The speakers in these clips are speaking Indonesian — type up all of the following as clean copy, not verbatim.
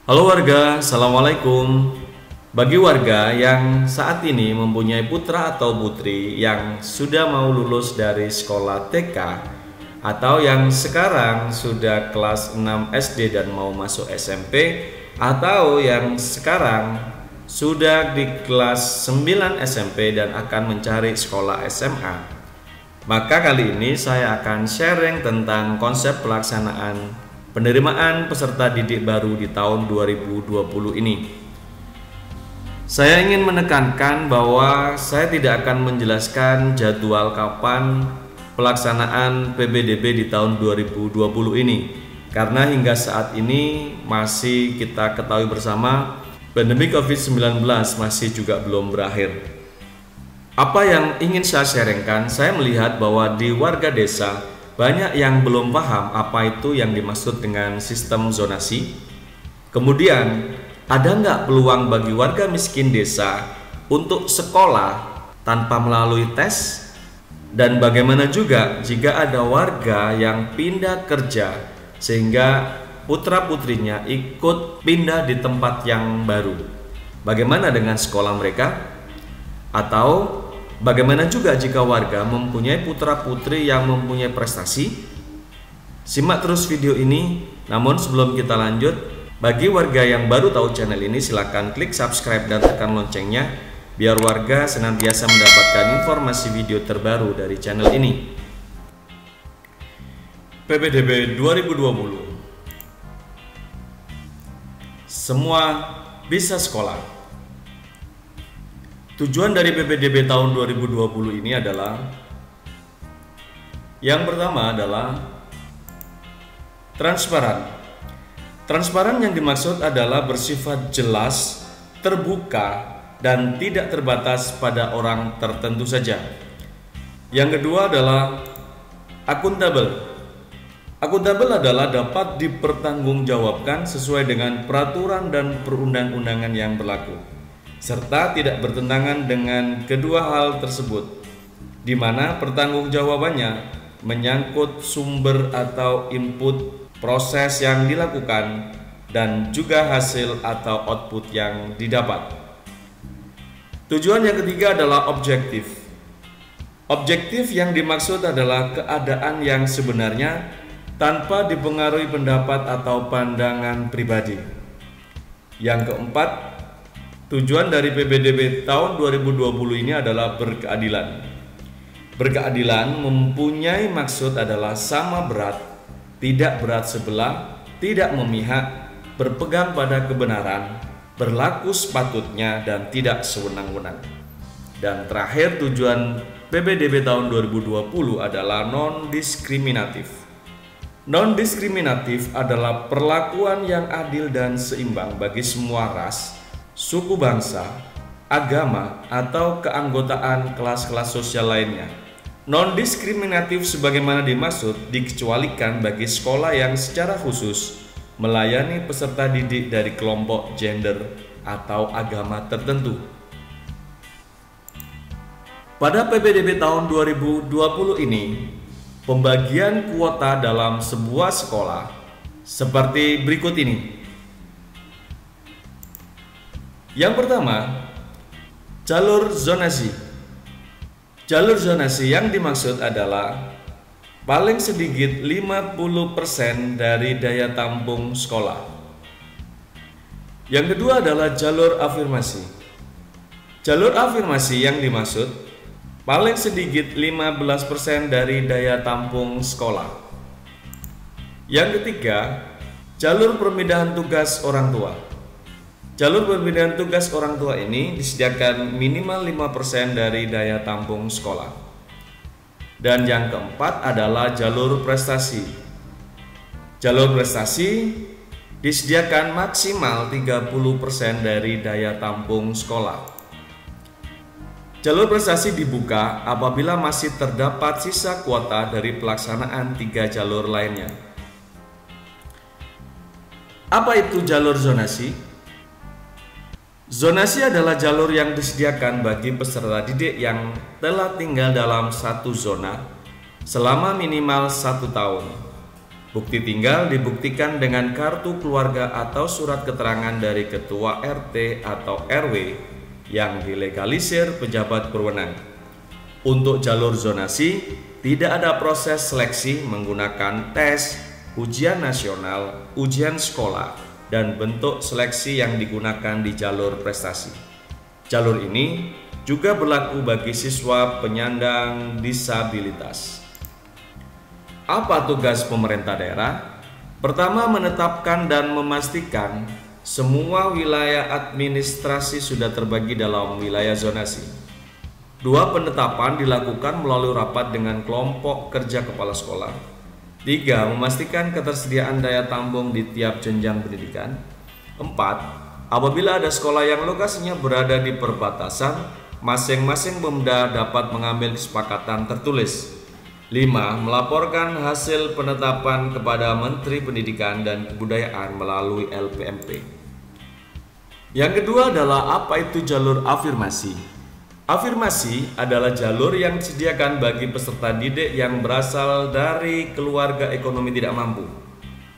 Halo warga, Assalamualaikum. Bagi warga yang saat ini mempunyai putra atau putri yang sudah mau lulus dari sekolah TK atau yang sekarang sudah kelas 6 SD dan mau masuk SMP, atau yang sekarang sudah di kelas 9 SMP dan akan mencari sekolah SMA, maka kali ini saya akan sharing tentang konsep pelaksanaan penerimaan peserta didik baru di tahun 2020 ini. Saya ingin menekankan bahwa saya tidak akan menjelaskan jadwal kapan pelaksanaan PPDB di tahun 2020 ini, karena hingga saat ini masih kita ketahui bersama pandemi COVID-19 masih juga belum berakhir. Apa yang ingin saya sharingkan, saya melihat bahwa di warga desa banyak yang belum paham apa itu yang dimaksud dengan sistem zonasi. Kemudian, ada nggak peluang bagi warga miskin desa untuk sekolah tanpa melalui tes? Dan bagaimana juga jika ada warga yang pindah kerja sehingga putra-putrinya ikut pindah di tempat yang baru? Bagaimana dengan sekolah mereka? Atau bagaimana juga jika warga mempunyai putra-putri yang mempunyai prestasi? Simak terus video ini. Namun sebelum kita lanjut, bagi warga yang baru tahu channel ini, silakan klik subscribe dan tekan loncengnya biar warga senantiasa mendapatkan informasi video terbaru dari channel ini. PPDB 2020. Semua bisa sekolah. Tujuan dari PPDB tahun 2020 ini adalah, yang pertama adalah transparan. Transparan yang dimaksud adalah bersifat jelas, terbuka, dan tidak terbatas pada orang tertentu saja. Yang kedua adalah akuntabel. Akuntabel adalah dapat dipertanggungjawabkan sesuai dengan peraturan dan perundang-undangan yang berlaku, serta tidak bertentangan dengan kedua hal tersebut, di mana pertanggungjawabannya menyangkut sumber atau input proses yang dilakukan dan juga hasil atau output yang didapat. Tujuan yang ketiga adalah objektif. Objektif yang dimaksud adalah keadaan yang sebenarnya tanpa dipengaruhi pendapat atau pandangan pribadi. Yang keempat, tujuan dari PPDB tahun 2020 ini adalah berkeadilan. Berkeadilan mempunyai maksud adalah sama berat, tidak berat sebelah, tidak memihak, berpegang pada kebenaran, berlaku sepatutnya, dan tidak sewenang-wenang. Dan terakhir, tujuan PPDB tahun 2020 adalah non-diskriminatif. Non-diskriminatif adalah perlakuan yang adil dan seimbang bagi semua ras, suku bangsa, agama, atau keanggotaan kelas-kelas sosial lainnya. Non-diskriminatif sebagaimana dimaksud dikecualikan bagi sekolah yang secara khusus melayani peserta didik dari kelompok gender atau agama tertentu. Pada PPDB tahun 2020 ini, pembagian kuota dalam sebuah sekolah seperti berikut ini. Yang pertama, jalur zonasi. Jalur zonasi yang dimaksud adalah paling sedikit 50% dari daya tampung sekolah. Yang kedua adalah jalur afirmasi. Jalur afirmasi yang dimaksud paling sedikit 15% dari daya tampung sekolah. Yang ketiga, jalur pemindahan tugas orang tua. Jalur pemindahan tugas orang tua ini disediakan minimal 5% dari daya tampung sekolah. Dan yang keempat adalah jalur prestasi. Jalur prestasi disediakan maksimal 30% dari daya tampung sekolah. Jalur prestasi dibuka apabila masih terdapat sisa kuota dari pelaksanaan 3 jalur lainnya. Apa itu jalur zonasi? Zonasi adalah jalur yang disediakan bagi peserta didik yang telah tinggal dalam satu zona selama minimal 1 tahun. Bukti tinggal dibuktikan dengan kartu keluarga atau surat keterangan dari ketua RT atau RW yang dilegalisir pejabat berwenang. Untuk jalur zonasi, tidak ada proses seleksi menggunakan tes, ujian nasional, ujian sekolah, dan bentuk seleksi yang digunakan di jalur prestasi. Jalur ini juga berlaku bagi siswa penyandang disabilitas. Apa tugas pemerintah daerah? Pertama, menetapkan dan memastikan semua wilayah administrasi sudah terbagi dalam wilayah zonasi. 2. Penetapan dilakukan melalui rapat dengan kelompok kerja kepala sekolah. 3. Memastikan ketersediaan daya tampung di tiap jenjang pendidikan. 4. Apabila ada sekolah yang lokasinya berada di perbatasan, masing-masing Pemda dapat mengambil kesepakatan tertulis. 5. Melaporkan hasil penetapan kepada Menteri Pendidikan dan Kebudayaan melalui LPMP. Yang kedua adalah apa itu jalur afirmasi. Afirmasi adalah jalur yang disediakan bagi peserta didik yang berasal dari keluarga ekonomi tidak mampu.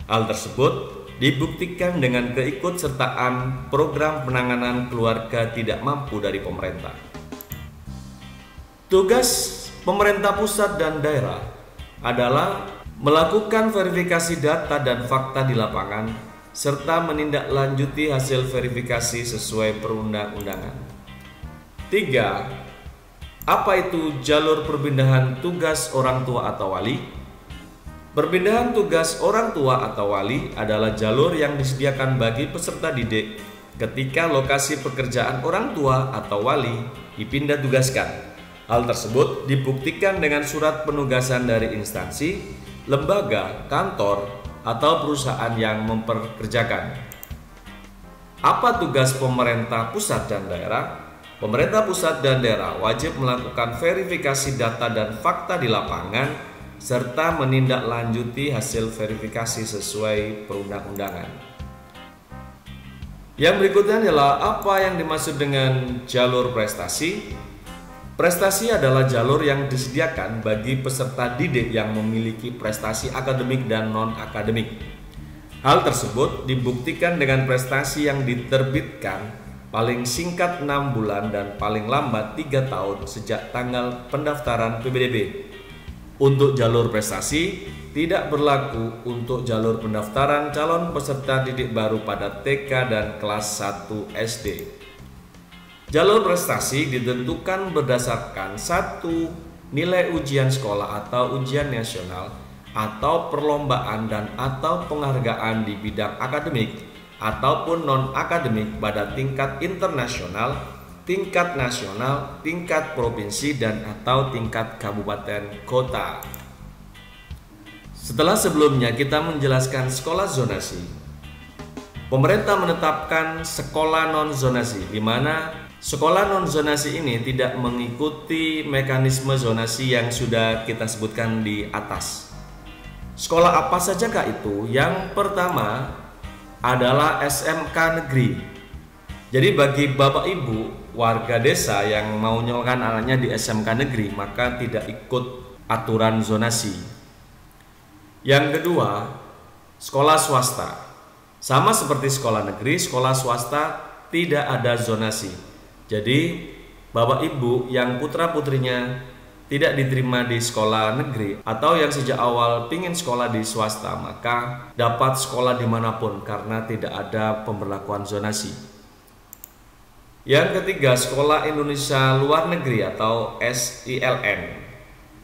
Hal tersebut dibuktikan dengan keikutsertaan program penanganan keluarga tidak mampu dari pemerintah. Tugas pemerintah pusat dan daerah adalah melakukan verifikasi data dan fakta di lapangan serta menindaklanjuti hasil verifikasi sesuai perundang-undangan. 3. Apa itu jalur perpindahan tugas orang tua atau wali? Perpindahan tugas orang tua atau wali adalah jalur yang disediakan bagi peserta didik ketika lokasi pekerjaan orang tua atau wali dipindah tugaskan. Hal tersebut dibuktikan dengan surat penugasan dari instansi, lembaga, kantor, atau perusahaan yang mempekerjakan. Apa tugas pemerintah pusat dan daerah? Pemerintah pusat dan daerah wajib melakukan verifikasi data dan fakta di lapangan serta menindaklanjuti hasil verifikasi sesuai perundang-undangan. Yang berikutnya adalah apa yang dimaksud dengan jalur prestasi. Prestasi adalah jalur yang disediakan bagi peserta didik yang memiliki prestasi akademik dan non-akademik. Hal tersebut dibuktikan dengan prestasi yang diterbitkan paling singkat 6 bulan dan paling lambat 3 tahun sejak tanggal pendaftaran PPDB. Untuk jalur prestasi tidak berlaku untuk jalur pendaftaran calon peserta didik baru pada TK dan kelas 1 SD. Jalur prestasi ditentukan berdasarkan 1. Nilai ujian sekolah atau ujian nasional atau perlombaan dan atau penghargaan di bidang akademik ataupun non-akademik pada tingkat internasional, tingkat nasional, tingkat provinsi dan atau tingkat kabupaten kota. Setelah sebelumnya kita menjelaskan sekolah zonasi, pemerintah menetapkan sekolah non-zonasi di mana sekolah non-zonasi ini tidak mengikuti mekanisme zonasi yang sudah kita sebutkan di atas. Sekolah apa sajakah itu? Yang pertama adalah SMK negeri. Jadi bagi Bapak Ibu warga desa yang mau nyolokkan anaknya di SMK negeri maka tidak ikut aturan zonasi. Yang kedua, sekolah swasta. Sama seperti sekolah negeri, sekolah swasta tidak ada zonasi. Jadi Bapak Ibu yang putra-putrinya tidak diterima di sekolah negeri atau yang sejak awal ingin sekolah di swasta maka dapat sekolah dimanapun karena tidak ada pemberlakuan zonasi. Yang ketiga, sekolah Indonesia luar negeri atau SILN.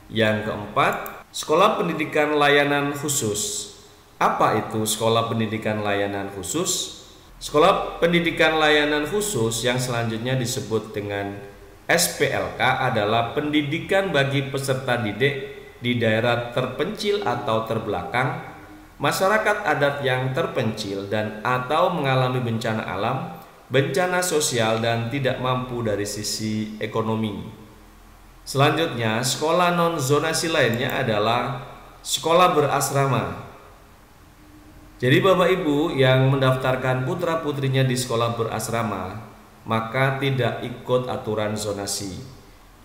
Yang keempat, sekolah pendidikan layanan khusus. Apa itu sekolah pendidikan layanan khusus? Sekolah pendidikan layanan khusus yang selanjutnya disebut dengan SPLK adalah pendidikan bagi peserta didik di daerah terpencil atau terbelakang, masyarakat adat yang terpencil dan atau mengalami bencana alam, bencana sosial dan tidak mampu dari sisi ekonomi. Selanjutnya, sekolah non-zonasi lainnya adalah sekolah berasrama. Jadi Bapak Ibu yang mendaftarkan putra-putrinya di sekolah berasrama maka tidak ikut aturan zonasi.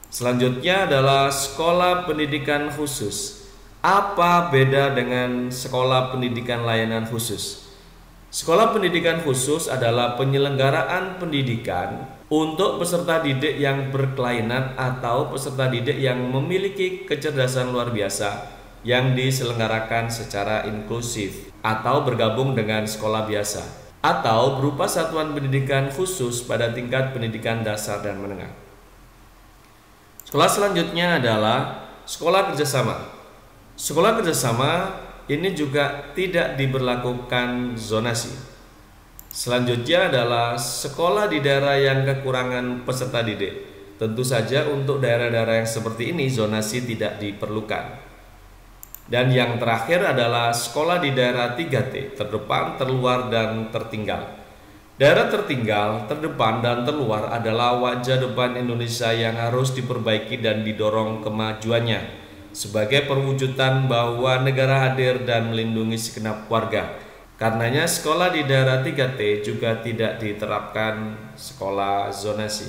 Selanjutnya adalah sekolah pendidikan khusus. Apa beda dengan sekolah pendidikan layanan khusus? Sekolah pendidikan khusus adalah penyelenggaraan pendidikan untuk peserta didik yang berkelainan atau peserta didik yang memiliki kecerdasan luar biasa yang diselenggarakan secara inklusif atau bergabung dengan sekolah biasa atau berupa satuan pendidikan khusus pada tingkat pendidikan dasar dan menengah. Sekolah selanjutnya adalah sekolah kerjasama. Sekolah kerjasama ini juga tidak diberlakukan zonasi. Selanjutnya adalah sekolah di daerah yang kekurangan peserta didik. Tentu saja untuk daerah-daerah yang seperti ini zonasi tidak diperlukan. Dan yang terakhir adalah sekolah di daerah 3T, terdepan, terluar, dan tertinggal. Daerah tertinggal, terdepan, dan terluar adalah wajah depan Indonesia yang harus diperbaiki dan didorong kemajuannya sebagai perwujudan bahwa negara hadir dan melindungi segenap warga. Karenanya sekolah di daerah 3T juga tidak diterapkan sekolah zonasi.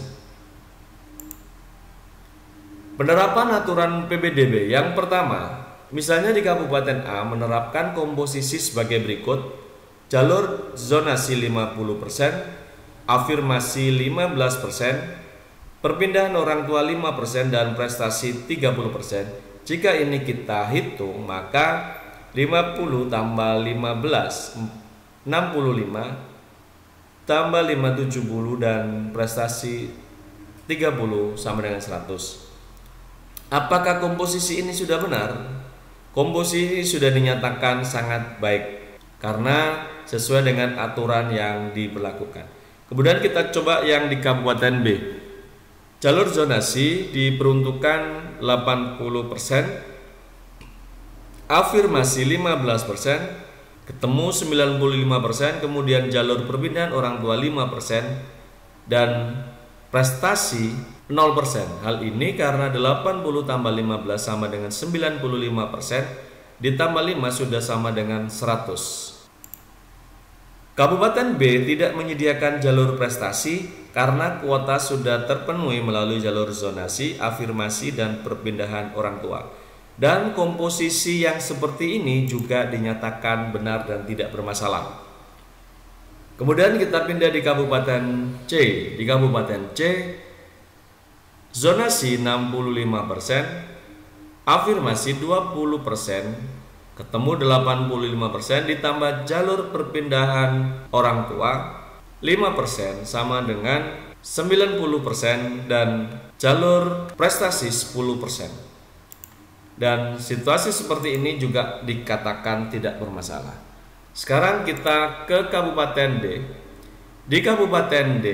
Penerapan aturan PBDB yang pertama, misalnya di Kabupaten A menerapkan komposisi sebagai berikut: jalur zonasi 50%, afirmasi 15%, perpindahan orang tua 5%, dan prestasi 30%. Jika ini kita hitung, maka 50 tambah 15, 65, tambah 5, 70, dan prestasi 30 sama dengan 100. Apakah komposisi ini sudah benar? Komposisi sudah dinyatakan sangat baik karena sesuai dengan aturan yang diberlakukan. Kemudian kita coba yang di Kabupaten B. Jalur zonasi diperuntukkan 80%, afirmasi 15%, ketemu 95%, kemudian jalur perpindahan orang tua 5%, dan prestasi 0%. Hal ini karena 80 tambah 15 sama dengan 95%, ditambah 5 sudah sama dengan 100. Kabupaten B tidak menyediakan jalur prestasi karena kuota sudah terpenuhi melalui jalur zonasi, afirmasi, dan perpindahan orang tua. Dan komposisi yang seperti ini juga dinyatakan benar dan tidak bermasalah. Kemudian kita pindah di Kabupaten C. Di Kabupaten C, zonasi 65%, afirmasi 20%, ketemu 85%, ditambah jalur perpindahan orang tua 5% sama dengan 90%, dan jalur prestasi 10%. Dan situasi seperti ini juga dikatakan tidak bermasalah. Sekarang kita ke Kabupaten D. Di Kabupaten D,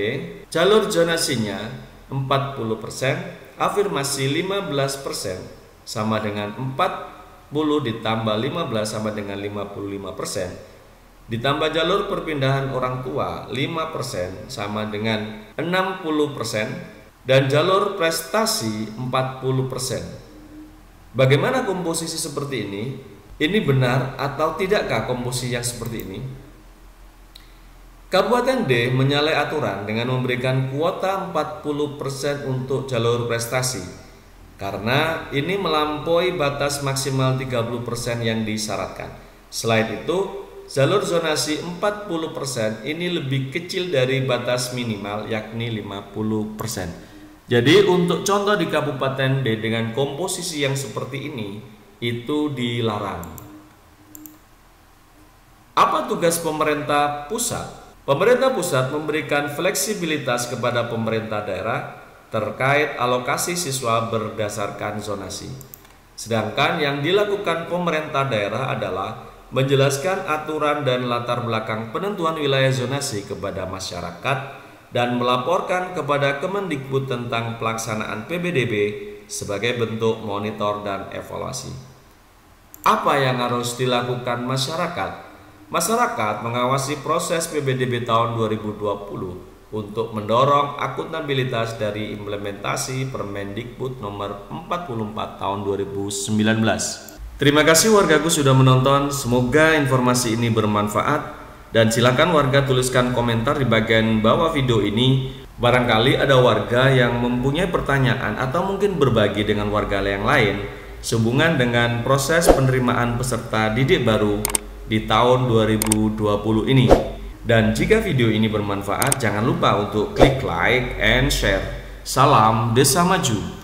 jalur zonasinya 40%, afirmasi 15% sama dengan 40 ditambah 15 sama dengan 55%, ditambah jalur perpindahan orang tua 5% sama dengan 60%, dan jalur prestasi 40%. Bagaimana komposisi seperti ini? Ini benar atau tidakkah komposisi yang seperti ini? Kabupaten D menyalahi aturan dengan memberikan kuota 40% untuk jalur prestasi karena ini melampaui batas maksimal 30% yang disyaratkan. Selain itu, jalur zonasi 40% ini lebih kecil dari batas minimal yakni 50%. Jadi untuk contoh di Kabupaten D dengan komposisi yang seperti ini itu dilarang. Apa tugas pemerintah pusat? Pemerintah pusat memberikan fleksibilitas kepada pemerintah daerah terkait alokasi siswa berdasarkan zonasi. Sedangkan yang dilakukan pemerintah daerah adalah menjelaskan aturan dan latar belakang penentuan wilayah zonasi kepada masyarakat dan melaporkan kepada Kemendikbud tentang pelaksanaan PBDB sebagai bentuk monitor dan evaluasi. Apa yang harus dilakukan masyarakat? Masyarakat mengawasi proses PBDB tahun 2020 untuk mendorong akuntabilitas dari implementasi Permendikbud nomor 44 tahun 2019. Terima kasih wargaku sudah menonton, semoga informasi ini bermanfaat dan silakan warga tuliskan komentar di bagian bawah video ini. Barangkali ada warga yang mempunyai pertanyaan atau mungkin berbagi dengan warga yang lain, sehubungan dengan proses penerimaan peserta didik baru di tahun 2020 ini. Dan jika video ini bermanfaat, jangan lupa untuk klik like and share. Salam Desa Maju.